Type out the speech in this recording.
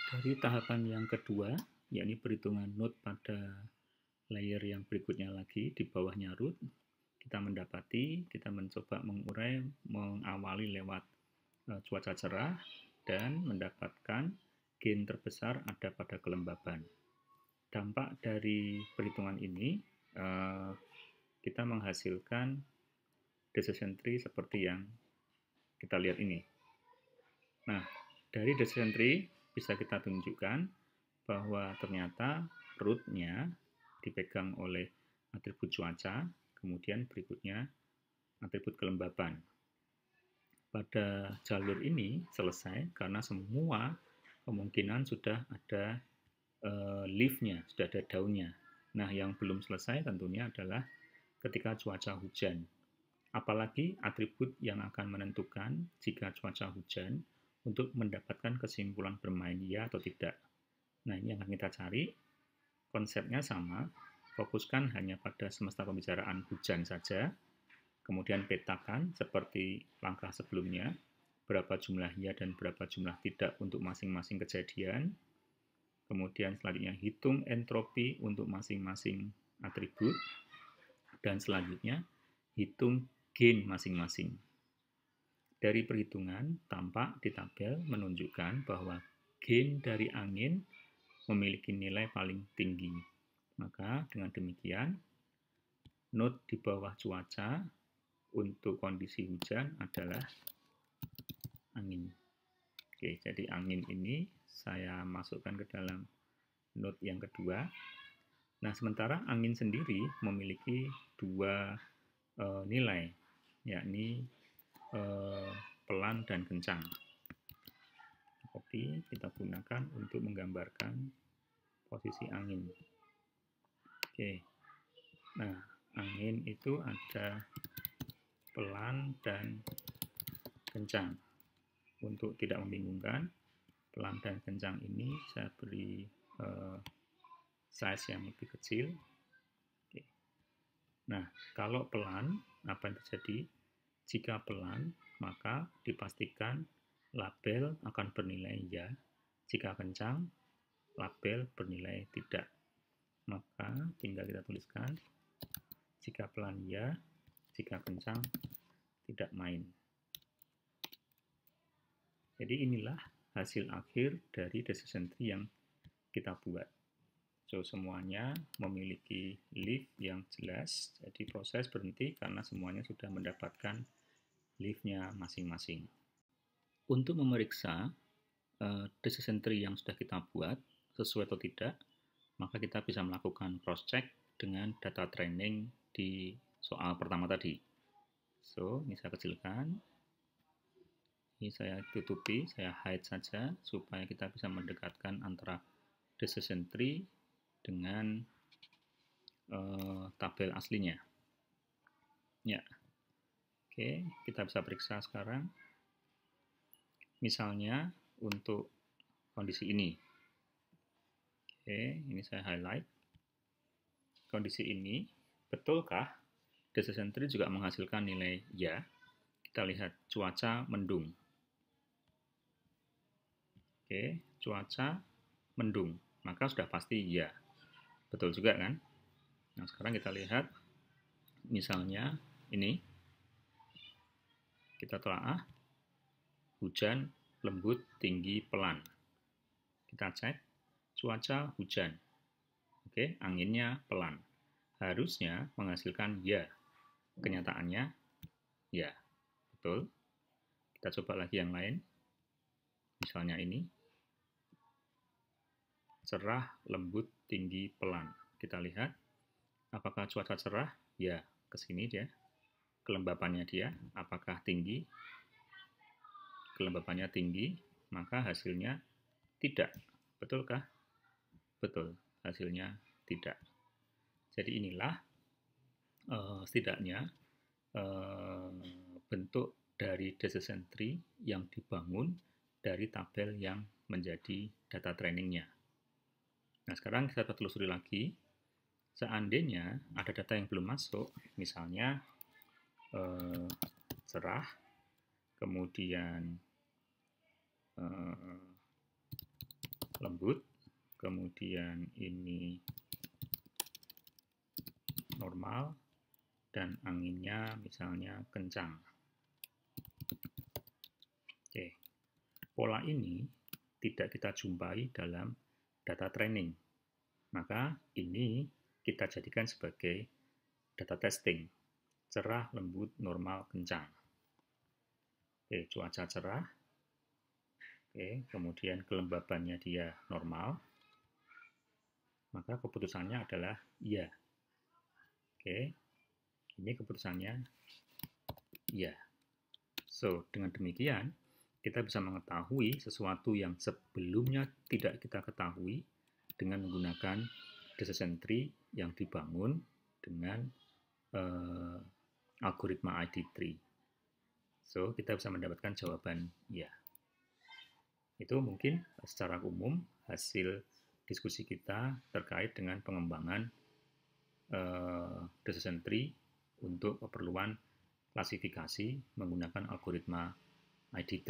Dari tahapan yang kedua, yakni perhitungan node pada layer yang berikutnya lagi di bawahnya root, kita mencoba mengurai, mengawali lewat cuaca cerah dan mendapatkan gain terbesar ada pada kelembaban. Dampak dari perhitungan ini, kita menghasilkan decision tree seperti yang kita lihat ini. Nah, dari decision tree bisa kita tunjukkan bahwa ternyata root-nya dipegang oleh atribut cuaca, kemudian berikutnya atribut kelembaban. Pada jalur ini selesai karena semua kemungkinan sudah ada leaf-nya, sudah ada daunnya. Nah, yang belum selesai tentunya adalah ketika cuaca hujan. Apalagi atribut yang akan menentukan jika cuaca hujan untuk mendapatkan kesimpulan bermain ya atau tidak. Nah, ini yang akan kita cari. Konsepnya sama, fokuskan hanya pada semesta pembicaraan hujan saja, kemudian petakan seperti langkah sebelumnya, berapa jumlah ya dan berapa jumlah tidak untuk masing-masing kejadian, kemudian selanjutnya hitung entropi untuk masing-masing atribut, dan selanjutnya hitung gain masing-masing. Dari perhitungan, tampak di tabel menunjukkan bahwa gain dari angin memiliki nilai paling tinggi. Maka dengan demikian, node di bawah cuaca untuk kondisi hujan adalah angin. Oke, jadi angin ini saya masukkan ke dalam node yang kedua. Nah, sementara angin sendiri memiliki dua nilai, yakni pelan dan kencang. Copy kita gunakan untuk menggambarkan posisi angin. Oke, nah angin itu ada pelan dan kencang. Untuk tidak membingungkan, pelan dan kencang ini saya beri size yang lebih kecil. Oke. Nah, kalau pelan, apa yang terjadi? Jika pelan, maka dipastikan label akan bernilai ya. Jika kencang, label bernilai tidak. Maka tinggal kita tuliskan, jika pelan ya, jika kencang tidak main. Jadi inilah hasil akhir dari decision tree yang kita buat. So, semuanya memiliki leaf yang jelas, jadi proses berhenti karena semuanya sudah mendapatkan leaf-nya masing-masing. Untuk memeriksa decision tree yang sudah kita buat sesuai atau tidak, maka kita bisa melakukan cross-check dengan data training di soal pertama tadi. So, ini saya kecilkan. Ini saya tutupi, saya hide saja supaya kita bisa mendekatkan antara decision tree dengan tabel aslinya. Ya, oke, kita bisa periksa sekarang. Misalnya untuk kondisi ini. Oke, ini saya highlight. Kondisi ini, betulkah decision tree juga menghasilkan nilai ya? Kita lihat cuaca mendung. Oke, cuaca mendung, maka sudah pasti ya. Betul juga kan? Nah, sekarang kita lihat misalnya ini. Kita telaah hujan lembut tinggi pelan. Kita cek cuaca hujan. Oke, anginnya pelan. Harusnya menghasilkan ya. Kenyataannya ya. Betul. Kita coba lagi yang lain. Misalnya ini. Cerah, lembut, tinggi, pelan. Kita lihat apakah cuaca cerah? Ya, ke sini dia. Kelembapannya dia apakah tinggi? Kelembapannya tinggi, maka hasilnya tidak. Betulkah? Betul, hasilnya tidak. Jadi inilah setidaknya bentuk dari decision tree yang dibangun dari tabel yang menjadi data trainingnya. Nah, sekarang kita telusuri lagi. Seandainya ada data yang belum masuk, misalnya cerah, kemudian lembut, kemudian ini normal, dan anginnya misalnya kencang. Oke, pola ini tidak kita jumpai dalam data training. Maka ini kita jadikan sebagai data testing. Cerah, lembut, normal, kencang. Oke, cuaca cerah. Oke, kemudian kelembabannya dia normal. Maka keputusannya adalah iya. Oke, ini keputusannya iya. So, dengan demikian, kita bisa mengetahui sesuatu yang sebelumnya tidak kita ketahui dengan menggunakan decision tree yang dibangun dengan algoritma ID3. So, kita bisa mendapatkan jawaban ya. Itu mungkin secara umum hasil diskusi kita terkait dengan pengembangan decision tree untuk keperluan klasifikasi menggunakan algoritma ID3.